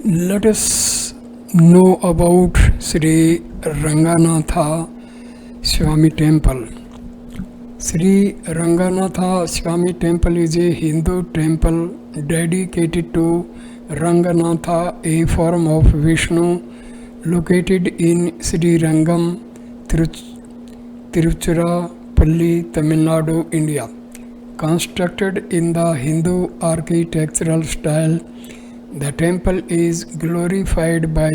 Let us know about Sri Ranganatha Temple. Sri Ranganatha Temple is a Hindu temple dedicated to Ranganatha, a form of Vishnu, located in Srirangam Tiruchirapalli, Tamil Nadu, India. Constructed in the Hindu architectural style, the temple is glorified by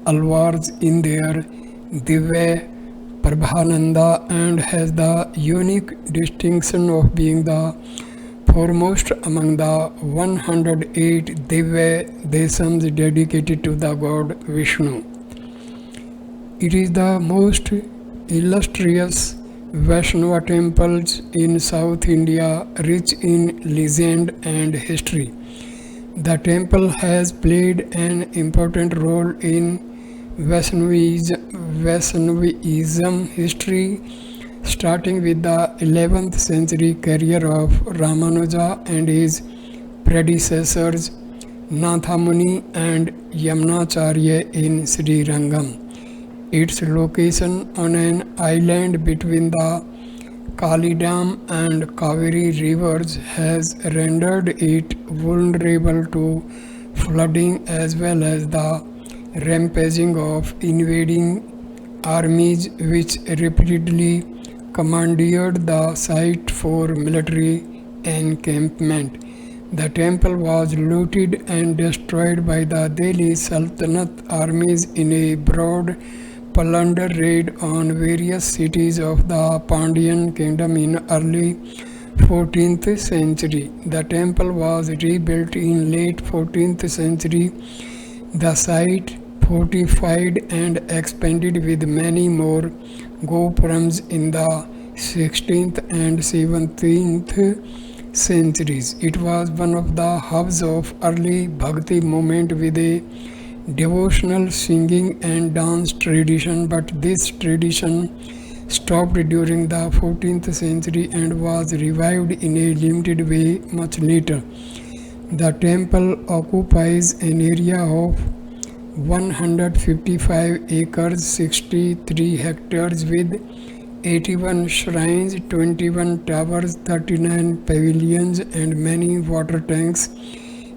alvars in their Divyadesams and has the unique distinction of being the foremost among the 108 Divyadesams dedicated to the god Vishnu. It is the most illustrious Vaishnava temples in South India, rich in legend and history. The temple has played an important role in Vaishnavism history, starting with the 11th century career of Ramanuja and his predecessors Nathamuni and Yamunacharya in Srirangam. Its location on an island between the Kalidam and Cauvery rivers has rendered it vulnerable to flooding as well as the rampaging of invading armies which repeatedly commandeered the site for military encampment. The temple was looted and destroyed by the Delhi Sultanate armies in a broad plunder raid on various cities of the Pandyan kingdom in early 14th century. The temple was rebuilt in late 14th century. The site fortified and expanded with many more gopurams in the 16th and 17th centuries. It was one of the hubs of early Bhakti movement with a devotional singing and dance tradition, but this tradition stopped during the 14th century and was revived in a limited way much later. The temple occupies an area of 155 acres, 63 hectares with 81 shrines, 21 towers, 39 pavilions and many water tanks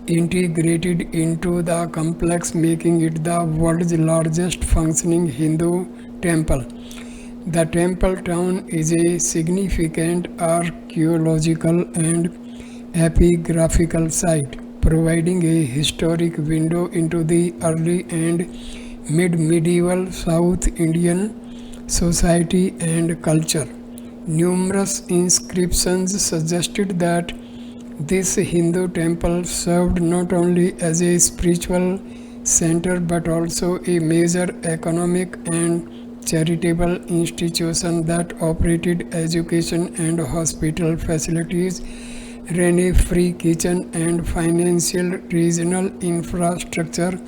integrated into the complex, making it the world's largest functioning Hindu temple. The temple town is a significant archaeological and epigraphical site, providing a historic window into the early and mid-medieval South Indian society and culture. Numerous inscriptions suggested that this Hindu temple served not only as a spiritual center but also a major economic and charitable institution that operated education and hospital facilities, ran a free kitchen and financial regional infrastructure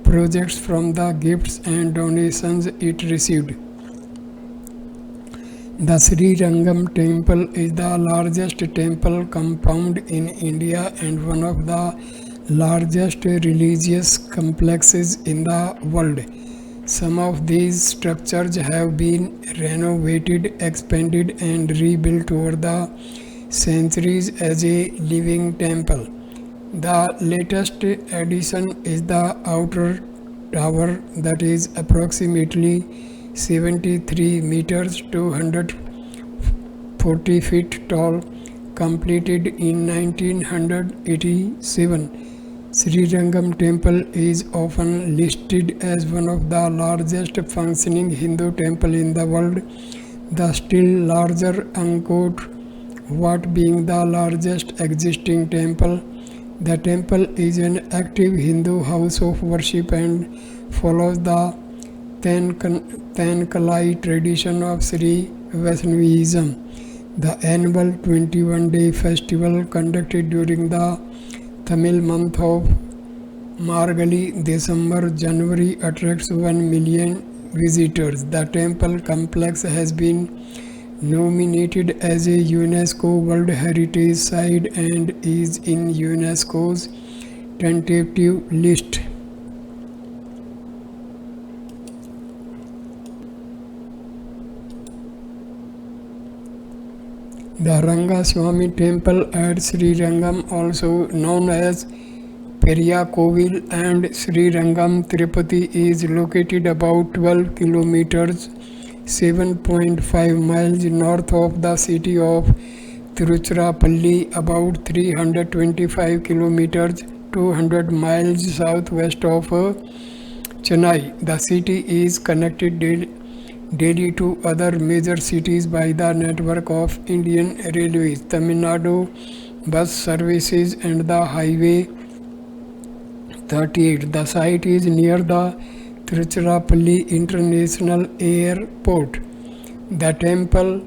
projects from the gifts and donations it received. The Sri Rangam Temple is the largest temple compound in India and one of the largest religious complexes in the world. Some of these structures have been renovated, expanded and rebuilt over the centuries as a living temple. The latest addition is the outer tower that is approximately 73 meters 240 feet tall, completed in 1987. Srirangam Temple is often listed as one of the largest functioning Hindu temple in the world, the still larger Angkor Wat being the largest existing temple. The temple is an active Hindu house of worship and follows the Thankalai tradition of Sri Vaishnavism. The annual 21-day festival conducted during the Tamil month of Margali, December, January attracts 1 million visitors. The temple complex has been nominated as a UNESCO World Heritage Site and is in UNESCO's tentative list. The Rangaswamy Temple at Sri Rangam, also known as Periyakoil and Srirangam Tirupati, is located about 12 kilometers 7.5 miles north of the city of Tiruchirapalli, about 325 kilometers 200 miles southwest of Chennai. The city is connected daily to other major cities by the network of Indian Railways, Tamil Nadu bus services and the Highway 38. The site is near the Tiruchirapalli International Airport. The temple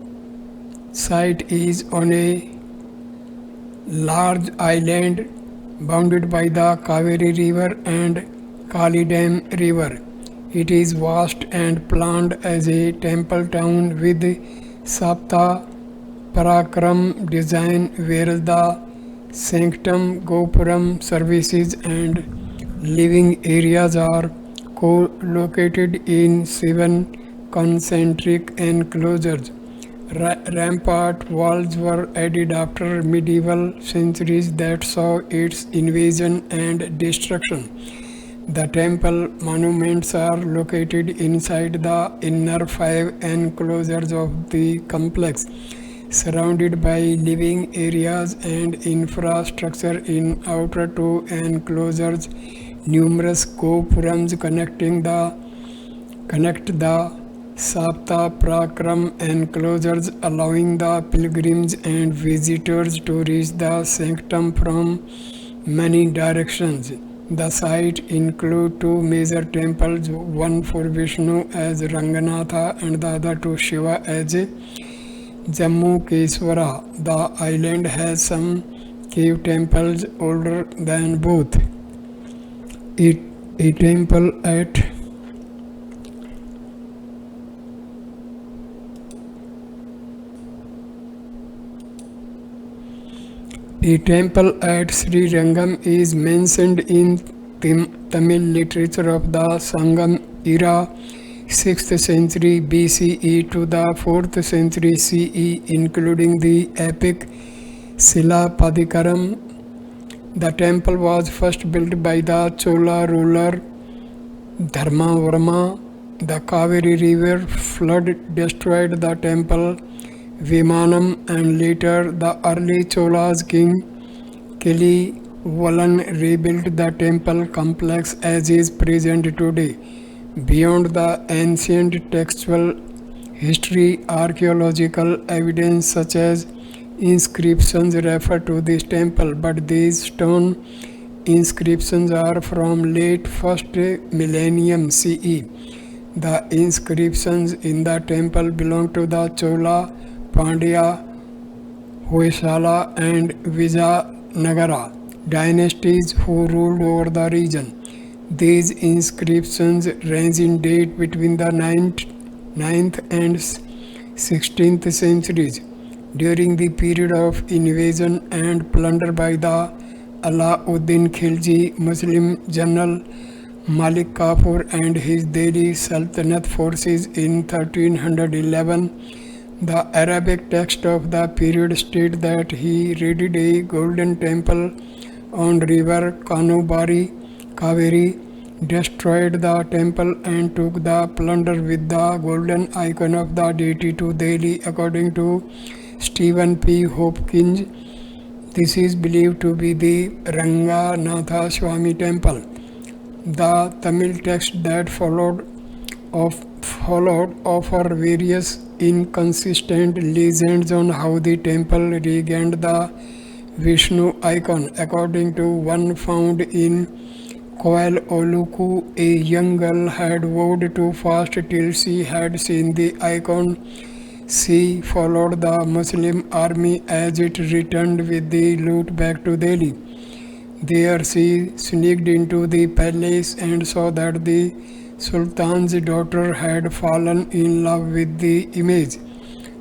site is on a large island bounded by the Cauvery River and Kalidam River. It is vast and planned as a temple town with Sapta Parakram design, where the sanctum, gopuram services and living areas are co-located in 7 concentric enclosures. Rampart walls were added after medieval centuries that saw its invasion and destruction. The temple monuments are located inside the inner 5 enclosures of the complex, surrounded by living areas and infrastructure in outer 2 enclosures. Numerous gopurams connect the Sapta Prakram enclosures, allowing the pilgrims and visitors to reach the sanctum from many directions. The site includes 2 major temples, one for Vishnu as Ranganatha and the other to Shiva as Jammukeswara. The island has some cave temples older than both. A temple at Sri Rangam is mentioned in Tamil literature of the Sangam era, 6th century BCE to the 4th century CE, including the epic Silapadikaram. The temple was first built by the Chola ruler Dharmavarma. The Cauvery River flood destroyed the temple Vimanam, and later the early Cholas king Kalivalan rebuilt the temple complex as is present today. Beyond the ancient textual history, archaeological evidence such as inscriptions refer to this temple, but these stone inscriptions are from late 1st millennium CE. The inscriptions in the temple belong to the Chola, Pandya, Hoysala and Vijayanagara dynasties who ruled over the region. These inscriptions range in date between the 9th and 16th centuries. During the period of invasion and plunder by the Alauddin Khilji, Muslim general Malik Kafur and his Delhi Sultanate forces in 1311, the Arabic text of the period states that he raided a golden temple on river Kaveri, destroyed the temple and took the plunder with the golden icon of the deity to Delhi. According to Stephen P. Hopkins, this is believed to be the Ranganathaswamy Temple. The Tamil text that followed offer various inconsistent legends on how the temple regained the Vishnu icon. According to one found in KOIL Oluku, a young girl had vowed to fast till she had seen the icon. She followed the Muslim army as it returned with the loot back to Delhi. There she sneaked into the palace and saw that the Sultan's daughter had fallen in love with the image.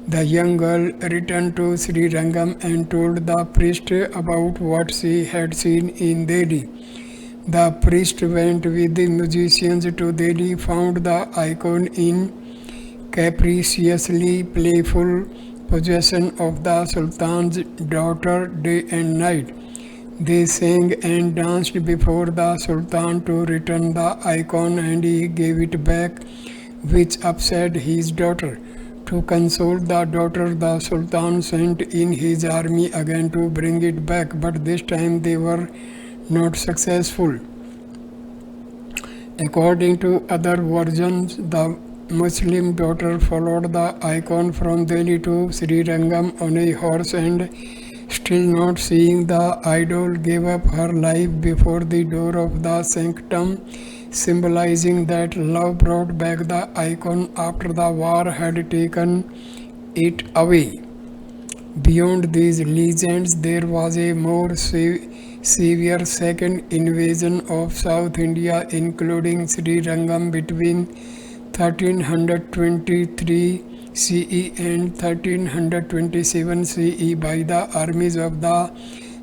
The young girl returned to Sri Rangam and told the priest about what she had seen in Delhi. The priest went with the musicians to Delhi, found the icon in capriciously playful possession of the Sultan's daughter day and night. They sang and danced before the Sultan to return the icon, and he gave it back, which upset his daughter. To console the daughter, the Sultan sent in his army again to bring it back, but this time they were not successful. According to other versions, the Muslim daughter followed the icon from Delhi to Srirangam on a horse, and still not seeing the idol, gave up her life before the door of the sanctum, symbolizing that love brought back the icon after the war had taken it away. Beyond these legends, there was a more severe second invasion of South India, including Sri Rangam between 1323 CE and 1327 CE by the armies of the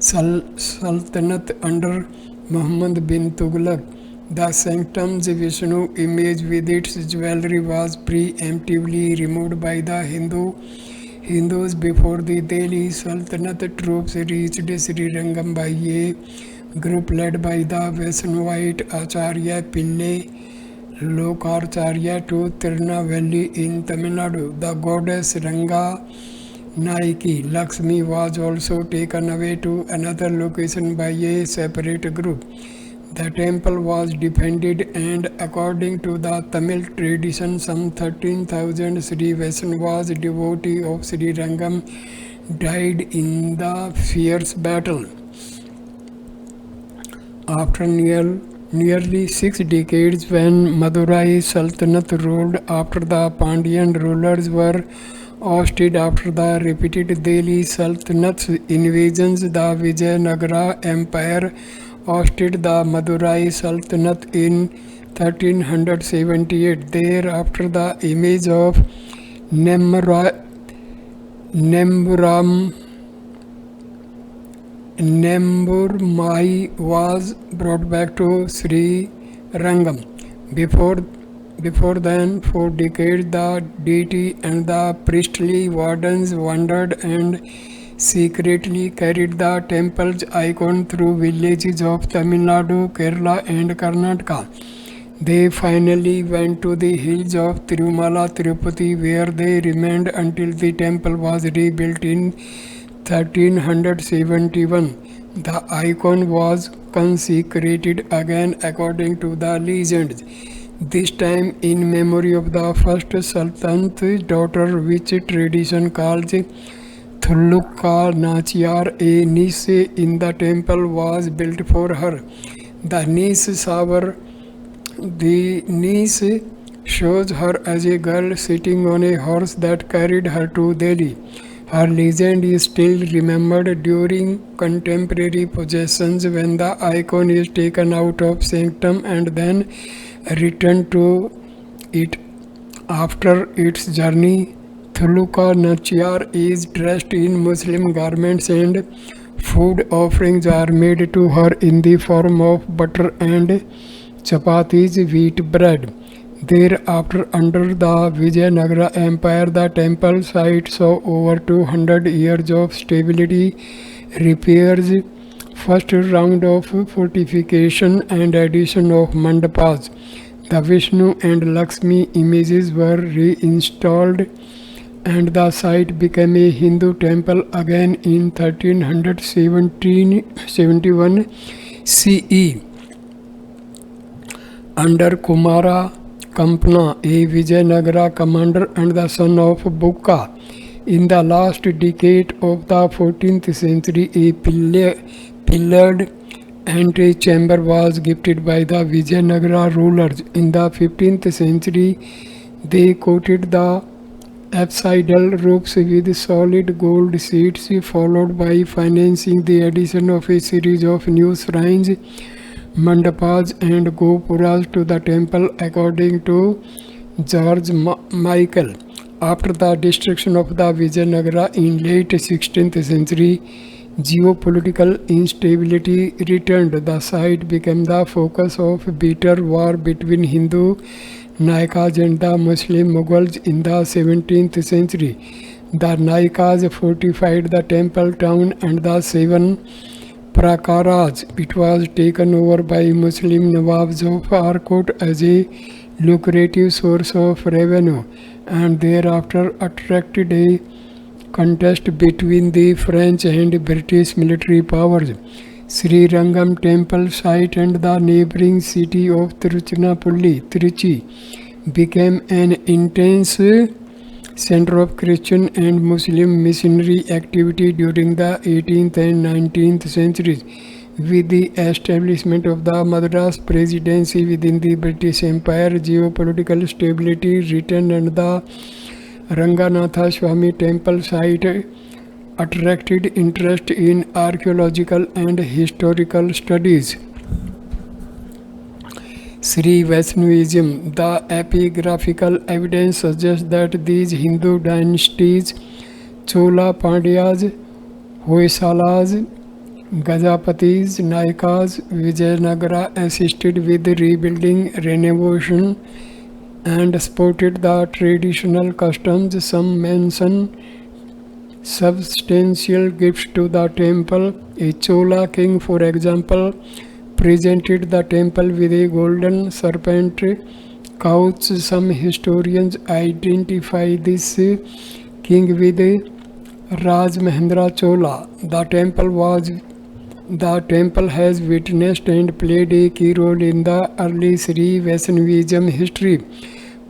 Sultanate under Muhammad bin Tughlaq. The sanctum's Vishnu image with its jewelry was preemptively removed by the Hindus before the Delhi Sultanate troops reached Srirangam by a group led by the Vaishnavite Acharya Pillai Lokarcharya to Tiruchirapalli in Tamil Nadu. The goddess Ranganathar Lakshmi was also taken away to another location by a separate group. The temple was defended, and according to the Tamil tradition, some 13,000 Sri Vaishnavas, devotee of Sri Rangam, died in the fierce battle. After nearly 6 decades, when Madurai Sultanate ruled after the Pandyan rulers were ousted after the repeated Delhi Sultanate's invasions, the Vijayanagara Empire ousted the Madurai Sultanate in 1378. Thereafter, the image of Nemburmai was brought back to Sri Rangam. Before then, for decades, the deity and the priestly wardens wandered and secretly carried the temple's icon through villages of Tamil Nadu, Kerala and Karnataka. They finally went to the hills of Tirupati, where they remained until the temple was rebuilt in 1371. The icon was consecrated again according to the legends, this time in memory of the first Sultan's daughter, which tradition calls Thulukka Nachiyar. A niche in the temple was built for her. The niche shows her as a girl sitting on a horse that carried her to Delhi. Her legend is still remembered during contemporary possessions, when the icon is taken out of sanctum and then returned to it after its journey. Thulukka Nachiyar is dressed in Muslim garments, and food offerings are made to her in the form of butter and chapatis, wheat bread. Thereafter, under the Vijayanagara Empire, the temple site saw over 200 years of stability, repairs, first round of fortification and addition of mandapas. The Vishnu and Lakshmi images were reinstalled, and the site became a Hindu temple again in 1371 CE. Under Kumara Kampana, a Vijayanagara commander and the son of Bukka. In the last decade of the 14th century, a pillared antechamber was gifted by the Vijayanagara rulers. In the 15th century, they coated the apsidal roofs with solid gold sheets, followed by financing the addition of a series of new shrines, mandapas and gopuras to the temple, according to George Michael. After the destruction of the Vijayanagara in late 16th century, geopolitical instability returned. The site became the focus of bitter war between Hindu Naikas and the Muslim Mughals in the 17th century. The Naikas fortified the temple town and the 7 prakaras. It was taken over by Muslim Nawabs of Arcot as a lucrative source of revenue, and thereafter attracted a contest between the French and British military powers. Srirangam Temple site and the neighboring city of Tiruchirapalli, Tiruchi, became an intense center of Christian and Muslim missionary activity during the 18th and 19th centuries. With the establishment of the Madras Presidency within the British Empire, geopolitical stability returned and the Ranganathaswamy Temple site attracted interest in archaeological and historical studies. Sri Vaishnavism. The epigraphical evidence suggests that these Hindu dynasties, Chola, Pandyas, Hoysalas, Gajapatis, Naikas, Vijayanagara, assisted with rebuilding, renovation, and supported the traditional customs. Some mention substantial gifts to the temple. A Chola king, for example, presented the temple with a golden serpent couch. Some historians identify this king with Raj Mahendra Chola. The temple has witnessed and played a key role in the early Sri Vaishnavism history,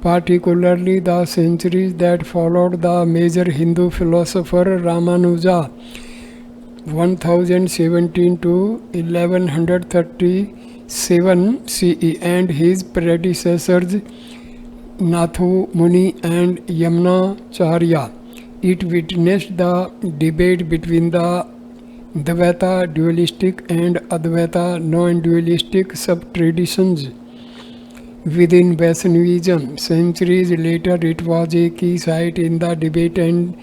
particularly the centuries that followed. The major Hindu philosopher Ramanuja 1017 to 1137 CE and his predecessors Nathu Muni and Yamunacharya. It witnessed the debate between the Dvaita dualistic and Advaita non-dualistic sub-traditions within Vaishnavism. Centuries later, it was a key site in the debate and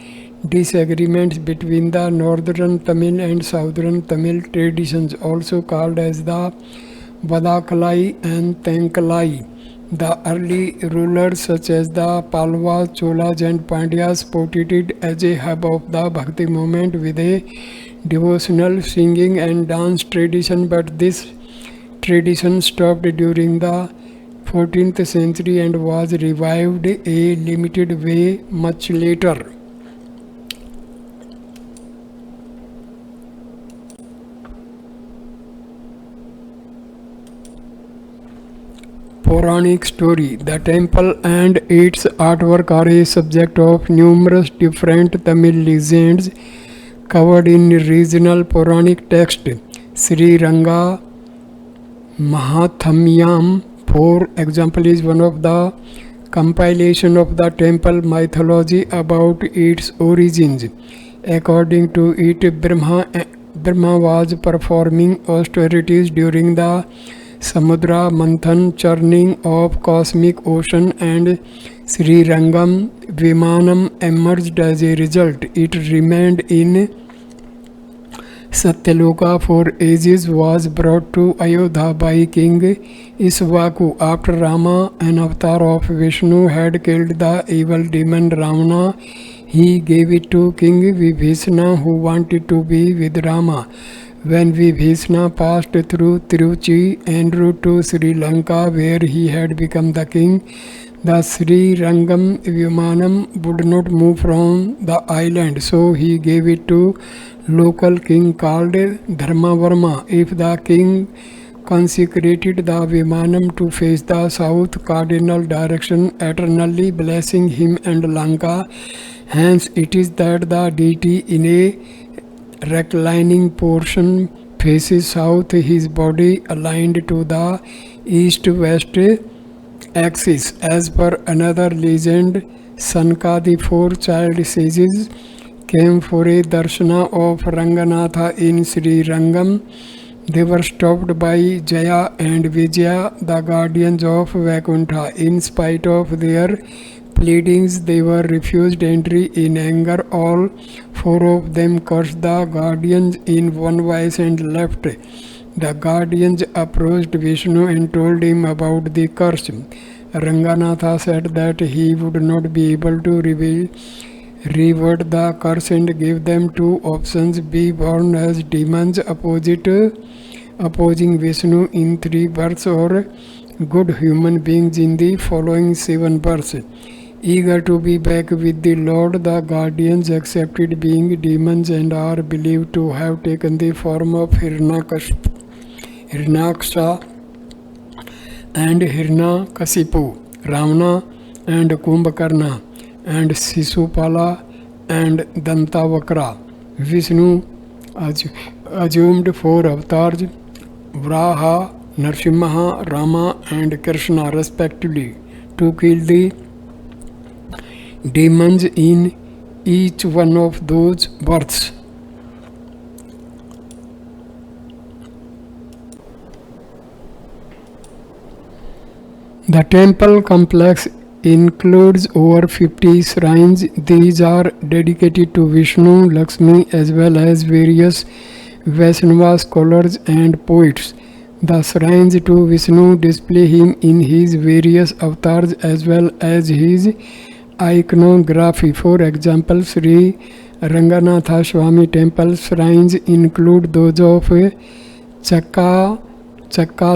disagreements between the northern Tamil and southern Tamil traditions, also called as the Vadakalai and Tenkalai. The early rulers such as the Palwas, Cholas and Pandyas supported it as a hub of the Bhakti movement with a devotional singing and dance tradition, but this tradition stopped during the 14th century and was revived a limited way much later. Puranic story. The temple and its artwork are a subject of numerous different Tamil legends covered in regional Puranic text. Sri Ranga Mahathamyam, for example, is one of the compilation of the temple mythology about its origins. According to it, Brahma was performing austerities during the Samudra Manthan, churning of cosmic ocean, and Sri Rangam Vimanam emerged as a result. It remained in Satyaloka for ages, was brought to Ayodhya by King Iswaku after Rama, an avatar of Vishnu, had killed the evil demon Ramana. He gave it to King Vibhishana, who wanted to be with Rama. When Vibhishana passed through Tiruchi en route to Sri Lanka, where he had become the king, the Sri Rangam Vimanam would not move from the island, so he gave it to local king called Dharmavarma. If the king consecrated the Vimanam to face the south cardinal direction, eternally blessing him and Lanka, hence it is that the deity in a reclining portion faces south, his body aligned to the east-west axis. As per another legend, Sanka, the four-child sages, came for a darshana of Ranganatha in Sri Rangam. They were stopped by Jaya and Vijaya, the guardians of Vaikuntha. In spite of their pleadings, they were refused entry. In anger, all four of them cursed the guardians in one voice and left. The guardians approached Vishnu and told him about the curse. Ranganatha said that he would not be able to revert the curse and give them two options: be born as demons opposing Vishnu in 3 births, or good human beings in the following 7 births. Eager to be back with the Lord, the guardians accepted being demons and are believed to have taken the form of Hiranyakasha and Hiranyakasipu, Ramana and Kumbhakarna, and Sisupala and Dantavakra. Vishnu assumed 4 avatars: Vraha, Narsimha, Rama and Krishna respectively, to kill the demons in each one of those births. The temple complex includes over 50 shrines. These are dedicated to Vishnu, Lakshmi, as well as various Vaishnava scholars and poets. The shrines to Vishnu display him in his various avatars as well as his iconography. For example, Sri Ranganathaswamy Temple shrines include those of Chakka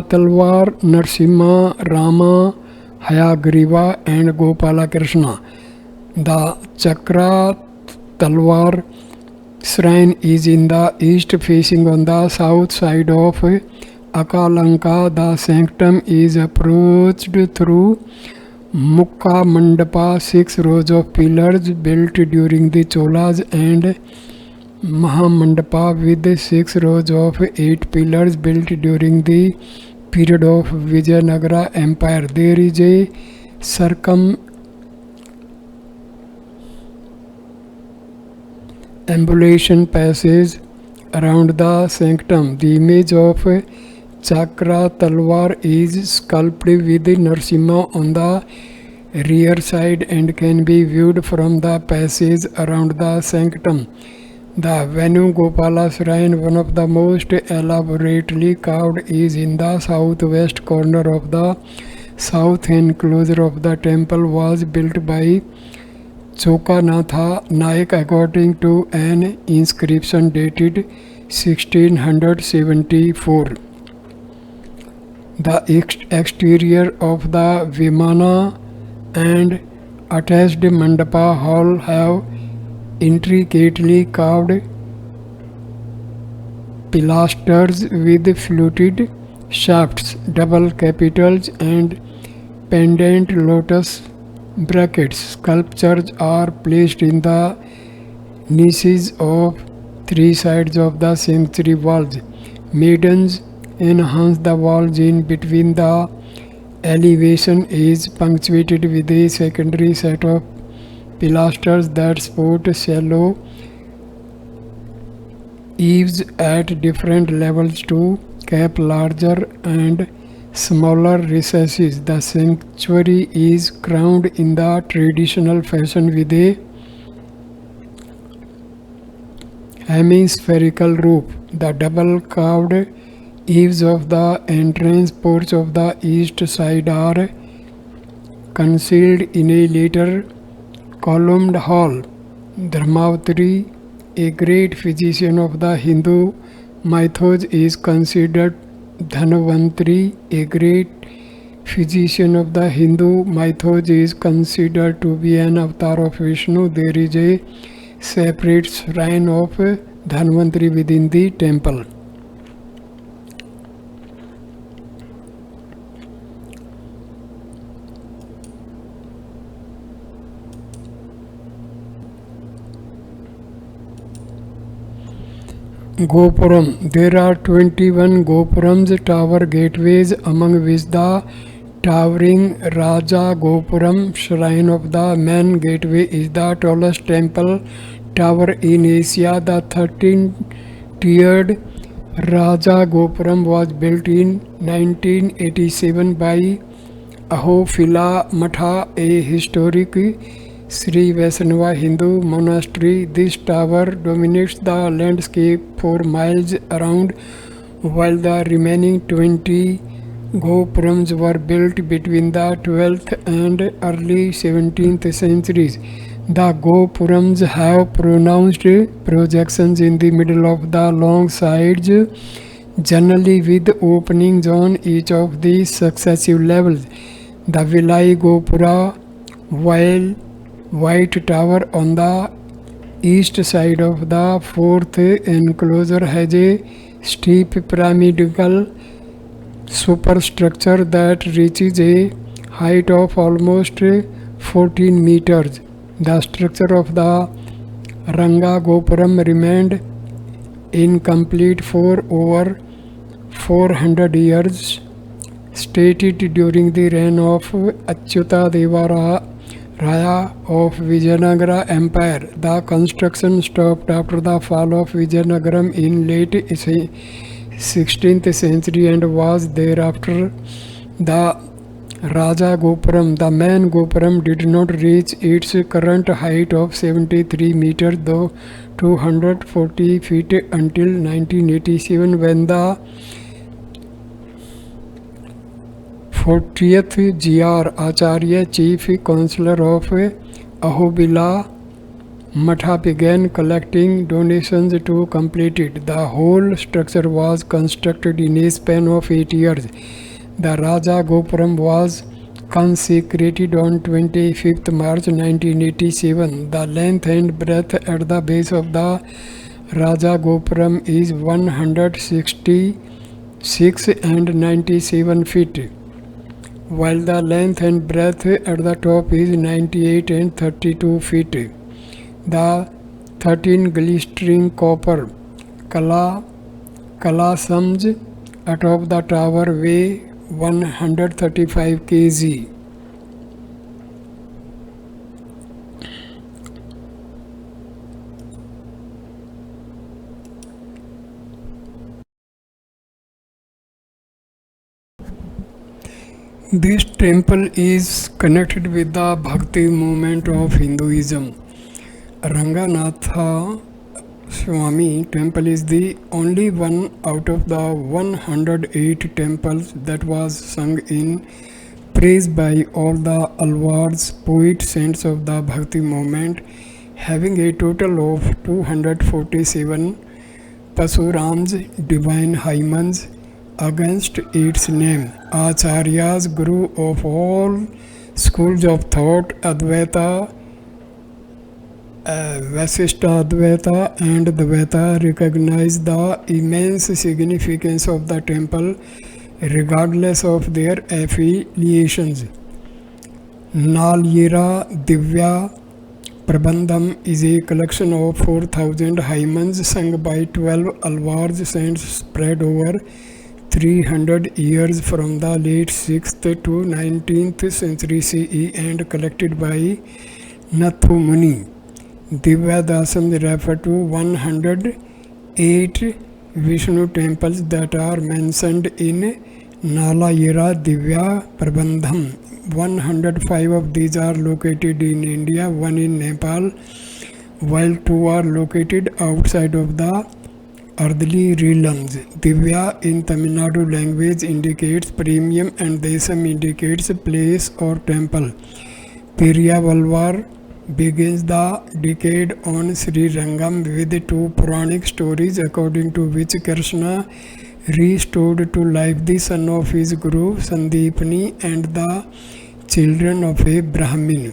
Talwar, Narsimha, Rama, Hayagriva and Gopala Krishna. The Chakra Talwar shrine is in the east, facing on the south side of Akalanka. The sanctum is approached through Mukha Mandapa, 6 rows of pillars built during the Cholas, and Mahamandapa with 6 rows of 8 pillars built during the period of Vijayanagara Empire. There is a circumambulation passage around the sanctum. The image of Chakra Talwar is sculpted with Narsimha on the rear side and can be viewed from the passage around the sanctum. The Venugopala shrine, one of the most elaborately carved, is in the southwest corner of the south enclosure of the temple. Was built by Chokanatha Naik according to an inscription dated 1674. The exterior of the Vimana and attached Mandapa hall have intricately carved pilasters with fluted shafts, double capitals and pendant lotus brackets. Sculptures are placed in the niches of 3 sides of the sanctuary walls. Maidens enhance the walls in between. The elevation is punctuated with a secondary set of pilasters that support shallow eaves at different levels to cap larger and smaller recesses. The sanctuary is crowned in the traditional fashion with a hemispherical roof. The double carved eaves of the entrance porch of the east side are concealed in a later columned hall. Dharmavatri, a great physician of the Hindu mythos, is considered Dhanvantari, a great physician of the Hindu mythos, is considered to be an avatar of Vishnu. There is a separate shrine of Dhanvantari within the temple. Gopuram. There are 21 Gopurams, tower gateways, among which the towering Raja Gopuram, shrine of the main gateway, is the tallest temple tower in Asia. The 13-tiered Raja Gopuram was built in 1987 by Ahofila Matha, a historic Sri Vaishnava Hindu monastery. This tower dominates the landscape for miles around, while the remaining 20 Gopurams were built between the 12th and early 17th centuries. The Gopurams have pronounced projections in the middle of the long sides, generally with openings on each of the successive levels. The Vilai Gopura, while White Tower on the east side of the fourth enclosure, has a steep pyramidal superstructure that reaches a height of almost 14 meters. The structure of the Ranga Gopuram remained incomplete for over 400 years, stated during the reign of Achyuta Deva Raya of Vijayanagara Empire. The construction stopped after the fall of Vijayanagaram in late 16th century and was thereafter the Raja Gopuram. The main Gopuram did not reach its current height of 73 meters, though 240 feet, until 1987, when the 40th G.R. Acharya, Chief Counselor of Ahobila Matha, began collecting donations to complete it. The whole structure was constructed in a span of 8 years. The Raja Gopuram was consecrated on 25th March 1987. The length and breadth at the base of the Raja Gopuram is 166 and 97 feet, while the length and breadth at the top is 98 and 32 feet. The 13 glistering copper kalasams atop the tower weigh 135 kg. This temple is connected with the Bhakti movement of Hinduism. Ranganatha Temple is the only one out of the 108 temples that was sung in praise by all the alwards, poet saints of the Bhakti movement, having a total of 247 Pasurams, divine hymns, against its name. Acharyas, guru of all schools of thought, Advaita, Vasishtha Advaita and Dvaita, recognize the immense significance of the temple regardless of their affiliations. Nalyira Divya Prabandham is a collection of 4,000 hymns sung by 12 alwards saints spread over 300 years from the late 6th to 19th century CE and collected by Nathu Muni. Divyadesams refer to 108 Vishnu temples that are mentioned in Nalayira Divya Prabandham. 105 of these are located in India, 1 in Nepal, while 2 are located outside of the earthly realms. Divya in Tamil Nadu language indicates premium and Desam indicates place or temple. Periyakoil begins the decade on Sri Rangam with 2 Puranic stories according to which Krishna restored to life the son of his guru Sandeepani and the children of a Brahmin.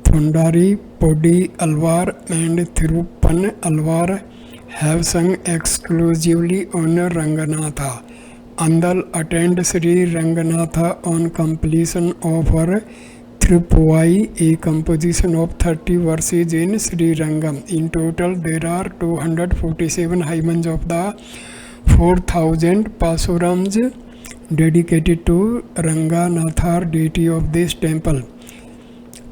Thondari, Podi Alvar and Thirupan Alvar have sung exclusively on Ranganatha. Andal attend Sri Ranganatha on completion of her Thiruchirapalli, a composition of 30 verses in Sri Rangam. In total, there are 247 hymns of the 4,000 Pasurams dedicated to Ranganathar, deity of this temple.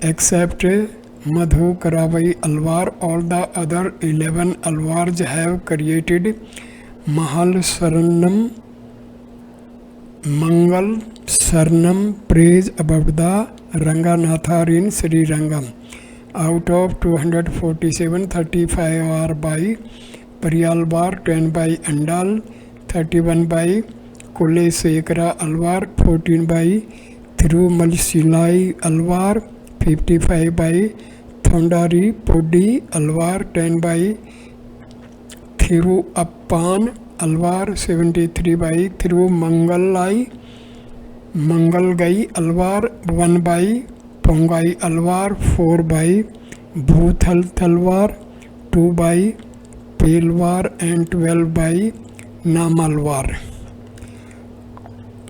Except Madhu Karavai Alvar, all the other 11 alvars have created Mahal Saranam, Mangal Sarnam, praise about the Ranganathar in Sri Rangam. Out of 247, 35 are by Pariyalvar, 10 by Andal, 31 by Kulesekara Alvar, 14 by Thirumalsilai Alvar, 55 by Thondari, Podi, Alvar 10 by Thiruppan, Alvar 73 by Thirumangalai, Mangalgai, Alvar 1 by Pongai, Alvar 4 by Bhuthal Talwar, 2 by Pelwar and 12 by Namalwar.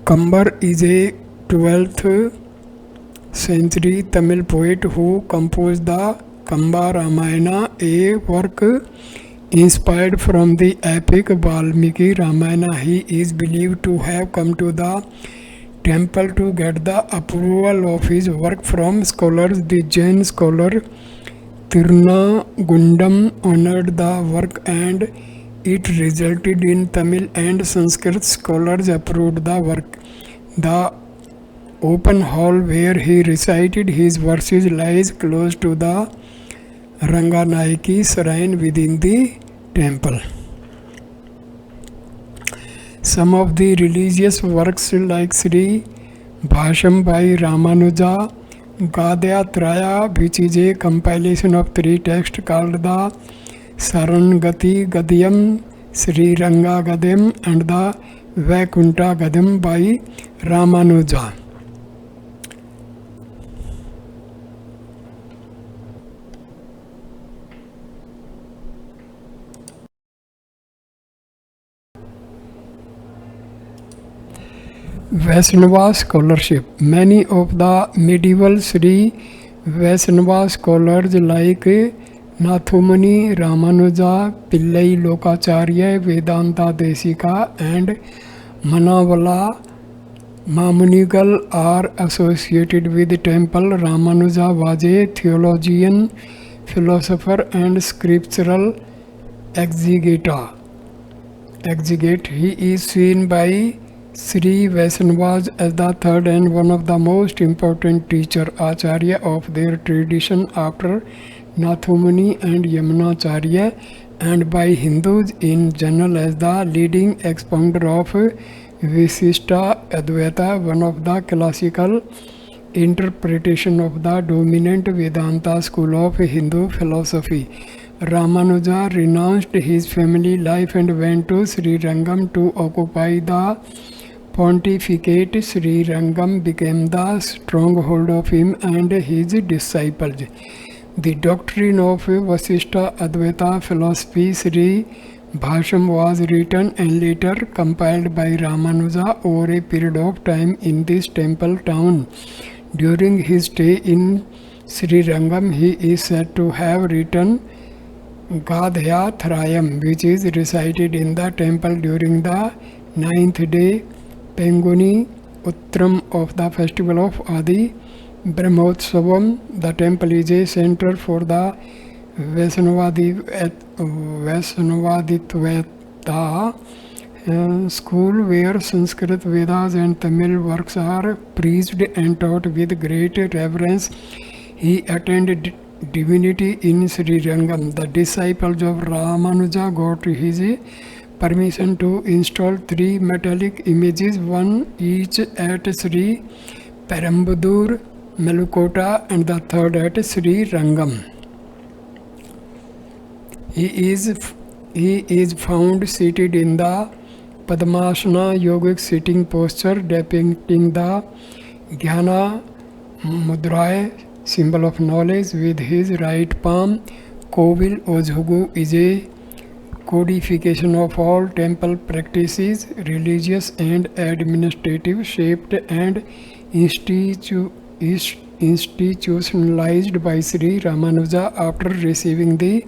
Kambar is a 12th century Tamil poet who composed the Kamba Ramayana, a work inspired from the epic Valmiki Ramayana. He is believed to have come to the temple to get the approval of his work from scholars. The Jain scholar Tirunagundam honored the work and it resulted in Tamil and Sanskrit scholars approved the work. The open hall where he recited his verses lies close to the Ranganayaki shrine within the temple. Some of the religious works like Sri Bhasham by Ramanuja, Gadyatraya, which is a compilation of 3 texts called the Sarangati Gadyam, Sri Ranga Gadyam and the Vaikunta Gadyam by Ramanuja. Vaishnava scholarship. Many of the medieval Sri Vaishnava scholars like Nathumani, Ramanuja, Pillai Lokacharya, Vedanta Desika and Manavala Mamunigal are associated with the temple. Ramanuja was a theologian, philosopher and scriptural exegete. He is seen by Sri Vaishnavas as the third and one of the most important teacher Acharya of their tradition after Nathumani and Yamunacharya, and by Hindus in general as the leading expounder of Visishta Advaita, one of the classical interpretation of the dominant Vedanta school of Hindu philosophy. Ramanuja renounced his family life and went to Sri Rangam to occupy the pontificate. Sri Rangam became the stronghold of him and his disciples. The doctrine of Vasishta Advaita philosophy, Sri Bhasham, was written and later compiled by Ramanuja over a period of time in this temple town. During his stay in Sri Rangam, he is said to have written Gadhyathrayam, which is recited in the temple during the 9th day Penguni Uttram of the festival of Adi Brahmotsavam. The temple is a center for the Vaishnavaditvaita school where Sanskrit, Vedas and Tamil works are preached and taught with great reverence. He attained divinity in Sri Rangam. The disciples of Ramanuja got his permission to install 3 metallic images, one each at Sri Perambudur, Melukota and the third at Sri Rangam. He is found seated in the Padmasana yogic sitting posture depicting the Jnana Mudraya, symbol of knowledge, with his right palm. KOIL Ozhugu is a codification of all temple practices, religious and administrative, shaped and institutionalized by Sri Ramanuja after receiving the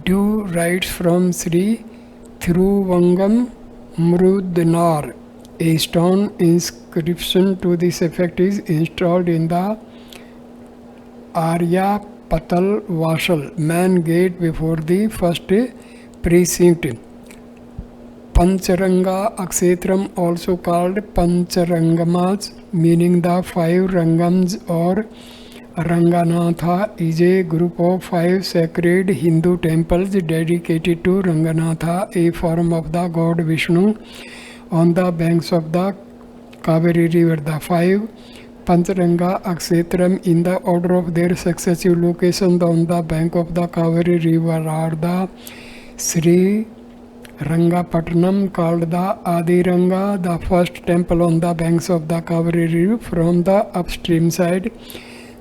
due rights from Sri Thiruvangan Mrudnar. A stone inscription to this effect is installed in the Arya Patal Vashal, main gate before the first precinct. Pancharanga Kshetram, also called Pancharangamas, meaning the 5 Rangams or Ranganatha, is a group of 5 sacred Hindu temples dedicated to Ranganatha, a form of the god Vishnu, on the banks of the Cauvery river. The 5 Pancharanga Kshetram in the order of their successive locations on the bank of the Cauvery river are the Sri Rangapatnam called the Adiranga, the first temple on the banks of the Cauvery river from the upstream side,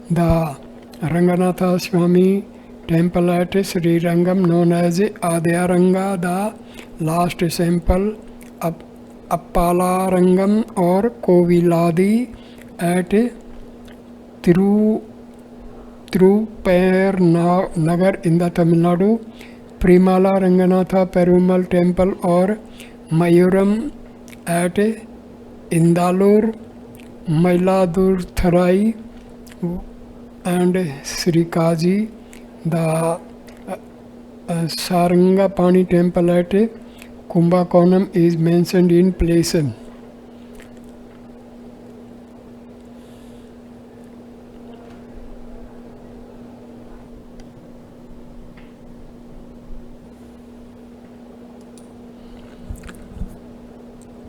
the Ranganathaswamy Temple at Sri Rangam known as Adyaranga, the last temple, Appalarangam or Koviladi at Tiruchirapalli in the Tamil Nadu, Primala Ranganatha Perumal Temple or Mayuram at Indalur, Mailadurtharai and Srikaji, the Sarangapani Temple at Kumbakonam is mentioned in place.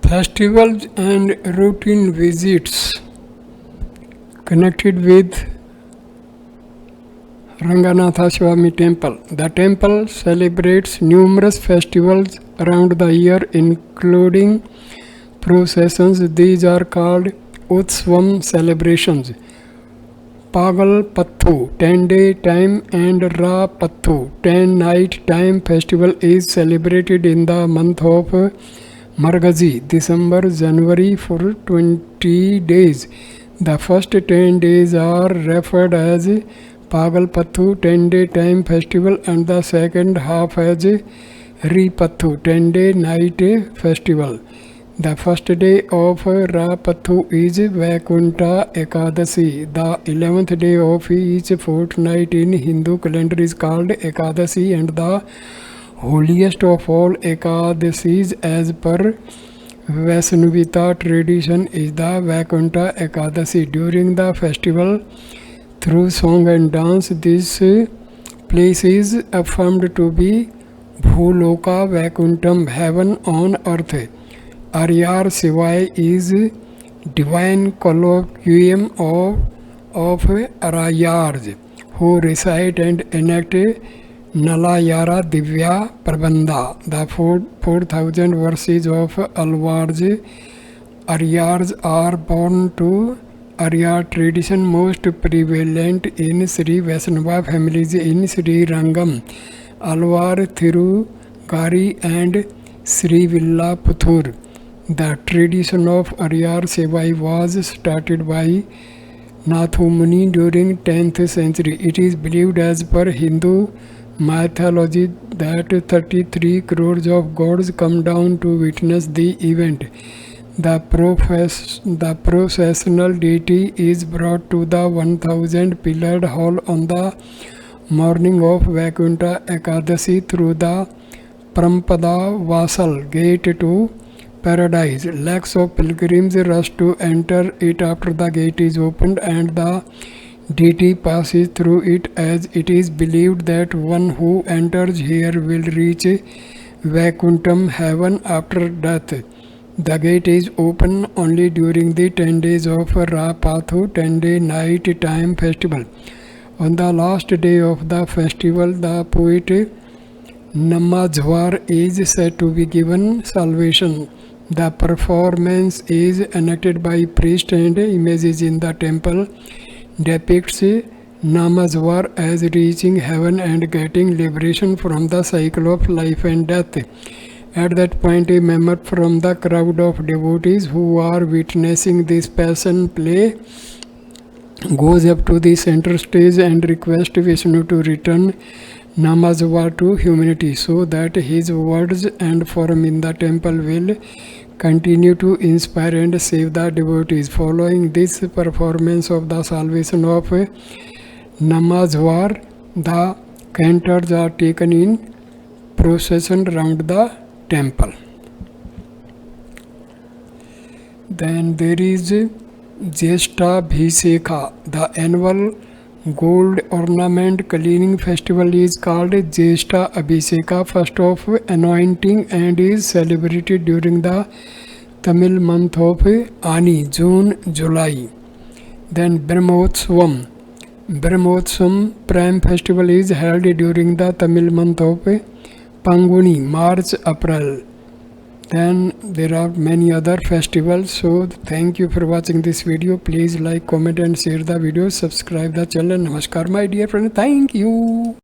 Festivals and routine visits connected with Ranganathaswamy Temple. The temple celebrates numerous festivals around the year, including processions. These are called Utsvam celebrations. Pagal Pathu 10-day time and Ra Pathu 10-night time festival is celebrated in the month of Margazi, December, January for 20 days. The first 10 days are referred as Pagal Pathu 10-day time festival and the second half as Ri Pathu 10-day night festival. The first day of Ra Pathu is Vaikunta Ekadasi. The 11th day of each fortnight in Hindu calendar is called Ekadasi, and the holiest of all Ekadasis as per Vaishnava tradition is the Vaikunta Ekadasi. During the festival, through song and dance, this place is affirmed to be Bhoologa Vaikundam, heaven on earth. Aryar Sivai is divine colloquium of Arayars who recite and enact Nalayara Divya Prabandha. The 4,000 verses of Alwar's Aryars are born to Arya tradition, most prevalent in Sri Vaishnava families in Sri Rangam, Alwar, Thirugari and Sri Villaputhur. The tradition of Aryar Sevai was started by Nathu Muni during 10th century. It is believed as per Hindu mythology that 33 crores of gods come down to witness the event. The processional deity is brought to the 1000 pillared hall on the morning of Vaikunta Ekadasi through the Prampada Vasal gate to paradise. Lakhs of pilgrims rush to enter it after the gate is opened and the deity passes through it, as it is believed that one who enters here will reach Vaikuntam, heaven, after death. The gate is open only during the 10 days of Ra Pathu 10-day night time festival. On the last day of the festival, the poet Namazwar is said to be given salvation. The performance is enacted by priests, and images in the temple depicts Namazwar as reaching heaven and getting liberation from the cycle of life and death. At that point, a member from the crowd of devotees who are witnessing this passion play goes up to the center stage and requests Vishnu to return Namazwar to humanity so that his words and form in the temple will continue to inspire and save the devotees. Following this performance of the salvation of Namazwar, the cantors are taken in procession round the temple. Then there is Jyeshta Bhiseka. The annual gold ornament cleaning festival is called Jyeshta Abhiseka, first of anointing, and is celebrated during the Tamil month of Ani, June, July. Then Brahmotsvam. Brahmotsvam prime festival is held during the Tamil month of Panguni, March, April. Then there are many other festivals. So thank you for watching this video. Please like, comment and share the video. Subscribe the channel. Namaskar my dear friend. Thank you.